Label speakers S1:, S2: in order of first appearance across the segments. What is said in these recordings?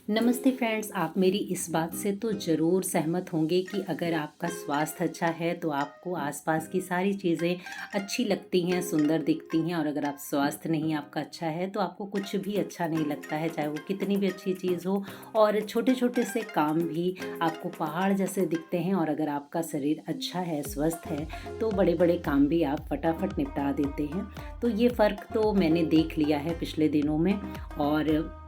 S1: नमस्ते फ्रेंड्स, आप मेरी इस बात से तो ज़रूर सहमत होंगे कि अगर आपका स्वास्थ्य अच्छा है तो आपको आसपास की सारी चीज़ें अच्छी लगती हैं, सुंदर दिखती हैं। और अगर आप स्वास्थ्य नहीं आपका अच्छा है तो आपको कुछ भी अच्छा नहीं लगता है, चाहे वो कितनी भी अच्छी चीज़ हो। और छोटे छोटे से काम भी आपको पहाड़ जैसे दिखते हैं। और अगर आपका शरीर अच्छा है, स्वस्थ है, तो बड़े बड़े काम भी आप फटाफट निपटा देते हैं। तो ये फ़र्क तो मैंने देख लिया है पिछले दिनों में। और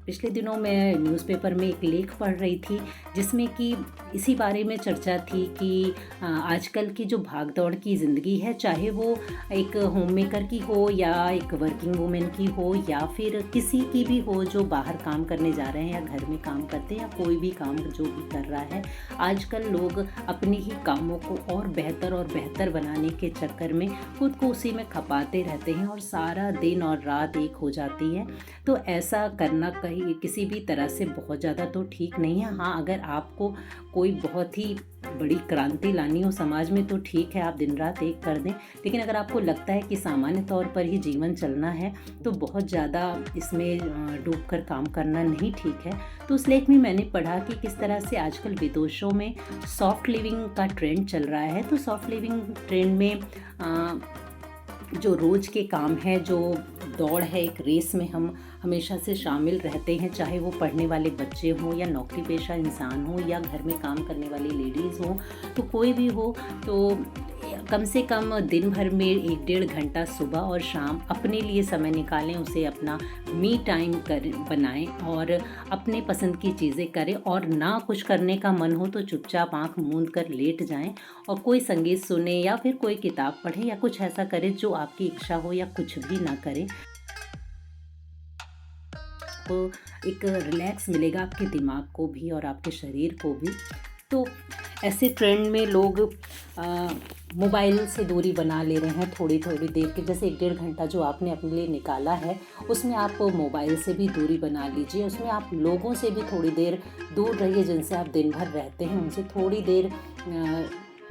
S1: पिछले दिनों मैं न्यूज़पेपर में एक लेख पढ़ रही थी, जिसमें कि इसी बारे में चर्चा थी कि आजकल की जो भाग-दौड़ की ज़िंदगी है, चाहे वो एक होममेकर की हो या एक वर्किंग वूमेन की हो या फिर किसी की भी हो जो बाहर काम करने जा रहे हैं या घर में काम करते हैं या कोई भी काम जो भी कर रहा है। आजकल लोग अपने ही कामों को और बेहतर बनाने के चक्कर में खुद को उसी में खपाते रहते हैं और सारा दिन और रात एक हो जाती है। तो ऐसा करना कहीं किसी भी तरह से बहुत ज़्यादा तो ठीक नहीं है। हाँ, अगर आपको कोई बहुत ही बड़ी क्रांति लानी हो समाज में तो ठीक है, आप दिन रात एक कर दें। लेकिन अगर आपको लगता है कि सामान्य तौर पर ही जीवन चलना है तो बहुत ज़्यादा इसमें डूब कर काम करना नहीं ठीक है। तो उस लेख में मैंने पढ़ा कि किस तरह से आजकल विदेशों में सॉफ्ट लिविंग का ट्रेंड चल रहा है। तो सॉफ्ट लिविंग ट्रेंड में जो रोज़ के काम है, जो दौड़ है, एक रेस में हम हमेशा से शामिल रहते हैं, चाहे वो पढ़ने वाले बच्चे हों या नौकरी पेशा इंसान हो या घर में काम करने वाली लेडीज़ हों, तो कोई भी हो। तो कम से कम दिन भर में 1 डेढ़ घंटा सुबह और शाम अपने लिए समय निकालें, उसे अपना मी टाइम कर बनाएं और अपने पसंद की चीज़ें करें। और ना कुछ करने का मन हो तो चुपचाप आंख मूंद कर लेट जाएं और कोई संगीत सुने या फिर कोई किताब पढ़ें या कुछ ऐसा करें जो आपकी इच्छा हो, या कुछ भी ना करें। तो एक रिलैक्स मिलेगा आपके दिमाग को भी और आपके शरीर को भी। तो ऐसे ट्रेंड में लोग मोबाइल से दूरी बना ले रहे हैं थोड़ी थोड़ी देर के, जैसे 1 डेढ़ घंटा जो आपने अपने लिए निकाला है उसमें आप मोबाइल से भी दूरी बना लीजिए। उसमें आप लोगों से भी थोड़ी देर दूर रहिए, जिनसे आप दिन भर रहते हैं उनसे थोड़ी देर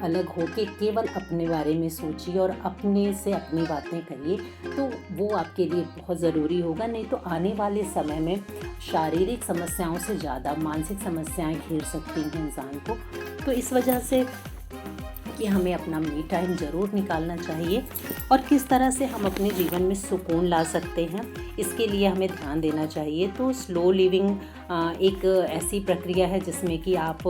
S1: अलग होके केवल अपने बारे में सोचिए और अपने से अपनी बातें करिए। तो वो आपके लिए बहुत ज़रूरी होगा। नहीं तो आने वाले समय में शारीरिक समस्याओं से ज़्यादा मानसिक समस्याएं घेर सकती हैं इंसान को। तो इस वजह से कि हमें अपना मी टाइम ज़रूर निकालना चाहिए। और किस तरह से हम अपने जीवन में सुकून ला सकते हैं, इसके लिए हमें ध्यान देना चाहिए। तो स्लो लिविंग एक ऐसी प्रक्रिया है जिसमें कि आप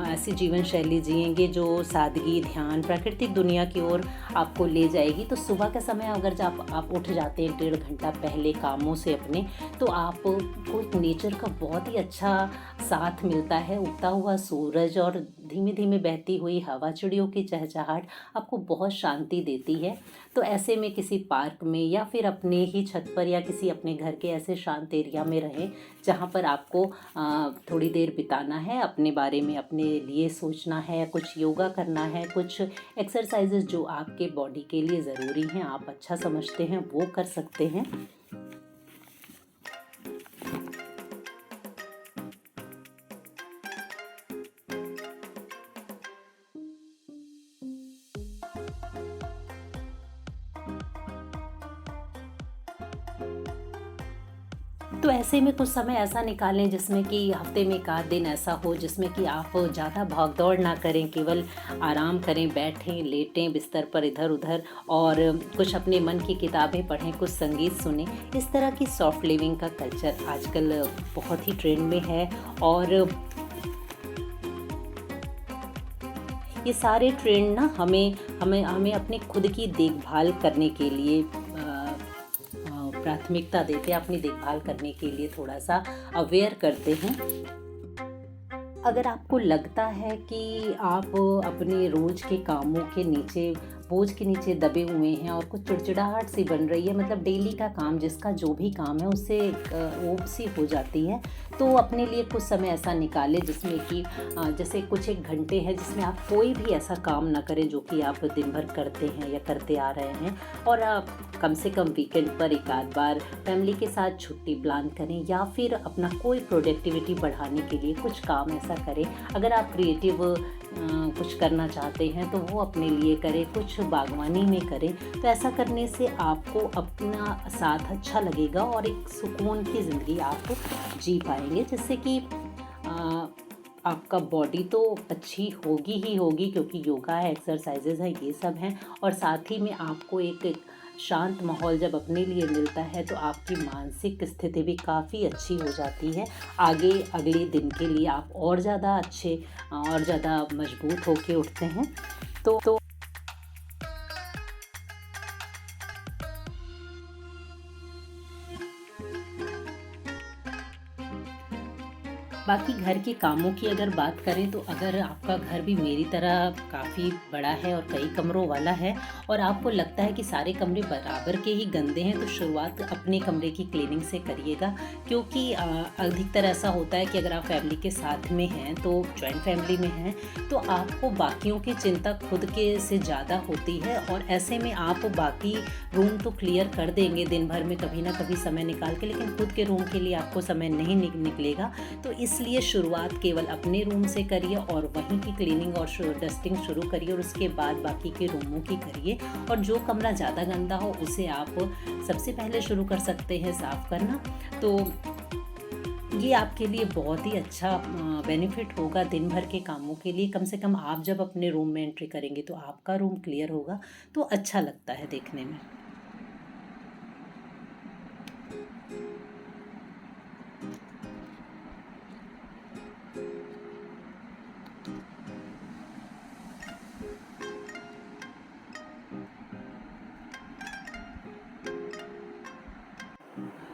S1: ऐसी जीवन शैली जिएंगे जो सादगी, ध्यान, प्राकृतिक दुनिया की ओर आपको ले जाएगी। तो सुबह का समय अगर जब आप उठ जाते हैं 1 डेढ़ घंटा पहले कामों से अपने, तो आपको एक नेचर का बहुत ही अच्छा साथ मिलता है। उगता हुआ सूरज और धीमे धीमे बहती हुई हवा, चिड़ियों की चहचहाट आपको बहुत शांति देती है। तो ऐसे में किसी पार्क में या फिर अपने ही छत पर या किसी अपने घर के ऐसे शांत एरिया में रहें जहाँ पर आपको थोड़ी देर बिताना है, अपने बारे में अपने लिए सोचना है, कुछ योगा करना है, कुछ एक्सरसाइजेज जो आपके बॉडी के लिए ज़रूरी हैं, आप अच्छा समझते हैं, वो कर सकते हैं। तो ऐसे में कुछ समय ऐसा निकालें जिसमें कि हफ्ते में 1 आध दिन ऐसा हो जिसमें कि आप ज़्यादा भाग दौड़ ना करें, केवल आराम करें, बैठें, लेटें बिस्तर पर इधर उधर और कुछ अपने मन की किताबें पढ़ें, कुछ संगीत सुनें। इस तरह की सॉफ्ट लिविंग का कल्चर आजकल बहुत ही ट्रेंड में है। और ये सारे ट्रेंड ना हमें हमें हमें अपने खुद की देखभाल करने के लिए प्राथमिकता देते हैं, अपनी देखभाल करने के लिए थोड़ा सा अवेयर करते हैं। अगर आपको लगता है कि आप अपने रोज़ के कामों के नीचे, बोझ के नीचे दबे हुए हैं और कुछ चिड़चिड़ाहट सी बन रही है, मतलब डेली का काम, जिसका जो भी काम है उससे ऊब सी हो जाती है, तो अपने लिए कुछ समय ऐसा निकालें जिसमें कि जैसे कुछ 1 घंटे हैं जिसमें आप कोई भी ऐसा काम ना करें जो कि आप दिन भर करते हैं या करते आ रहे हैं। और आप कम से कम वीकेंड पर 1 आध बार फैमिली के साथ छुट्टी प्लान करें या फिर अपना कोई प्रोडक्टिविटी बढ़ाने के लिए कुछ काम ऐसा करें। अगर आप क्रिएटिव कुछ करना चाहते हैं तो वो अपने लिए करें, कुछ बागवानी में करें। तो ऐसा करने से आपको अपना साथ अच्छा लगेगा और एक सुकून की ज़िंदगी आप जी पाएंगे, जिससे कि आपका बॉडी तो अच्छी होगी ही होगी, क्योंकि योगा है, एक्सरसाइजेज हैं, ये सब हैं। और साथ ही में आपको एक शांत माहौल जब अपने लिए मिलता है तो आपकी मानसिक स्थिति भी काफ़ी अच्छी हो जाती है। आगे अगले दिन के लिए आप और ज़्यादा अच्छे और ज़्यादा मजबूत होके उठते हैं। तो बाकी घर के कामों की अगर बात करें तो अगर आपका घर भी मेरी तरह काफ़ी बड़ा है और कई कमरों वाला है और आपको लगता है कि सारे कमरे बराबर के ही गंदे हैं, तो शुरुआत अपने कमरे की क्लीनिंग से करिएगा। क्योंकि अधिकतर ऐसा होता है कि अगर आप फैमिली के साथ में हैं, तो जॉइंट फैमिली में हैं, तो आपको बाकियों की चिंता खुद के से ज़्यादा होती है और ऐसे में आप बाकी रूम तो क्लियर कर देंगे दिन भर में कभी ना कभी समय निकाल के, लेकिन खुद के रूम के लिए आपको समय नहीं निकलेगा। तो इसलिए शुरुआत केवल अपने रूम से करिए और वहीं की क्लीनिंग और डस्टिंग शुरू करिए और उसके बाद बाकी के रूमों की करिए। और जो कमरा ज़्यादा गंदा हो उसे आप सबसे पहले शुरू कर सकते हैं साफ़ करना। तो ये आपके लिए बहुत ही अच्छा बेनिफिट होगा दिन भर के कामों के लिए। कम से कम आप जब अपने रूम में एंट्री करेंगे तो आपका रूम क्लियर होगा, तो अच्छा लगता है देखने में।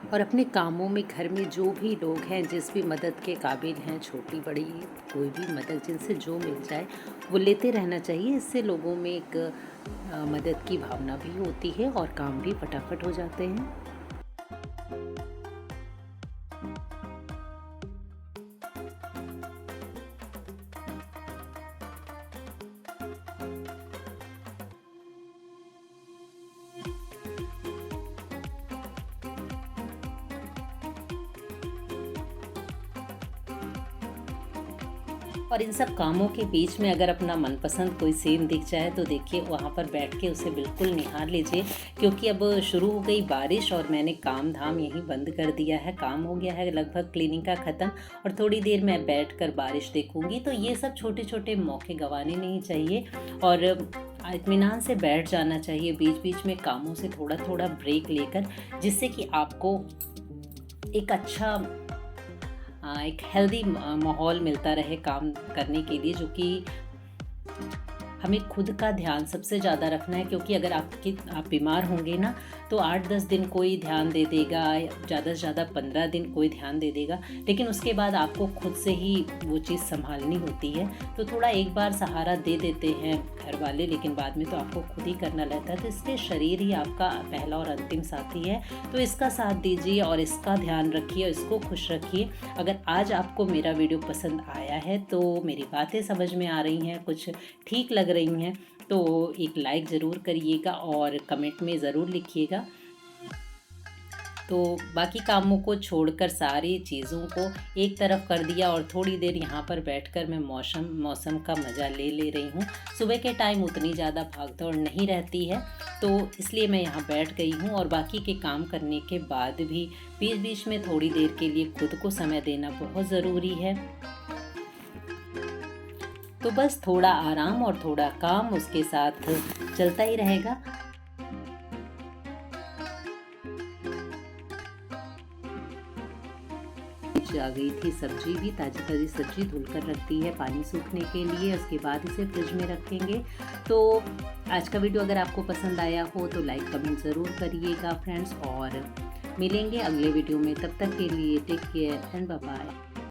S1: और अपने कामों में घर में जो भी लोग हैं, जिस भी मदद के काबिल हैं, छोटी बड़ी कोई भी मदद जिनसे जो मिल जाए वो लेते रहना चाहिए। इससे लोगों में एक मदद की भावना भी होती है और काम भी फटाफट हो जाते हैं। और इन सब कामों के बीच में अगर अपना मनपसंद कोई सीन दिख जाए तो देखिए वहाँ पर बैठ के उसे बिल्कुल निहार लीजिए। क्योंकि अब शुरू हो गई बारिश और मैंने काम धाम यहीं बंद कर दिया है। काम हो गया है लगभग क्लीनिंग का ख़त्म और थोड़ी देर मैं बैठकर बारिश देखूंगी। तो ये सब छोटे छोटे मौके गंवाने नहीं चाहिए और इत्मीनान से बैठ जाना चाहिए बीच बीच में कामों से थोड़ा थोड़ा ब्रेक लेकर, जिससे कि आपको एक अच्छा एक हेल्दी माहौल मिलता रहे काम करने के लिए। जो कि हमें खुद का ध्यान सबसे ज़्यादा रखना है, क्योंकि अगर आप बीमार होंगे ना तो 8-10 दिन कोई ध्यान दे देगा, ज़्यादा से ज़्यादा 15 दिन कोई ध्यान दे देगा, लेकिन उसके बाद आपको खुद से ही वो चीज़ संभालनी होती है। तो थोड़ा एक बार सहारा दे देते हैं घर वाले, लेकिन बाद में तो आपको खुद ही करना रहता है। तो इसलिए शरीर ही आपका पहला और अंतिम साथी है, तो इसका साथ दीजिए और इसका ध्यान रखिए और इसको खुश रखिए। अगर आज आपको मेरा वीडियो पसंद आया है, तो मेरी बातें समझ में आ रही हैं, कुछ ठीक लग रही हैं, तो एक लाइक ज़रूर करिएगा और कमेंट में ज़रूर लिखिएगा। तो बाकी कामों को छोड़कर सारी चीज़ों को एक तरफ कर दिया और थोड़ी देर यहाँ पर बैठकर मैं मौसम का मज़ा ले रही हूँ। सुबह के टाइम उतनी ज़्यादा भागदौड़ नहीं रहती है, तो इसलिए मैं यहाँ बैठ गई हूँ। और बाकी के काम करने के बाद भी बीच बीच में थोड़ी देर के लिए खुद को समय देना बहुत ज़रूरी है। तो बस थोड़ा आराम और थोड़ा काम उसके साथ चलता ही रहेगा। आ गई थी सब्जी भी, ताज़ी ताज़ी सब्जी धुलकर रखती है पानी सूखने के लिए, उसके बाद इसे फ्रिज में रखेंगे। तो आज का वीडियो अगर आपको पसंद आया हो तो लाइक कमेंट ज़रूर करिएगा फ्रेंड्स, और मिलेंगे अगले वीडियो में। तब तक के लिए take care and bye bye.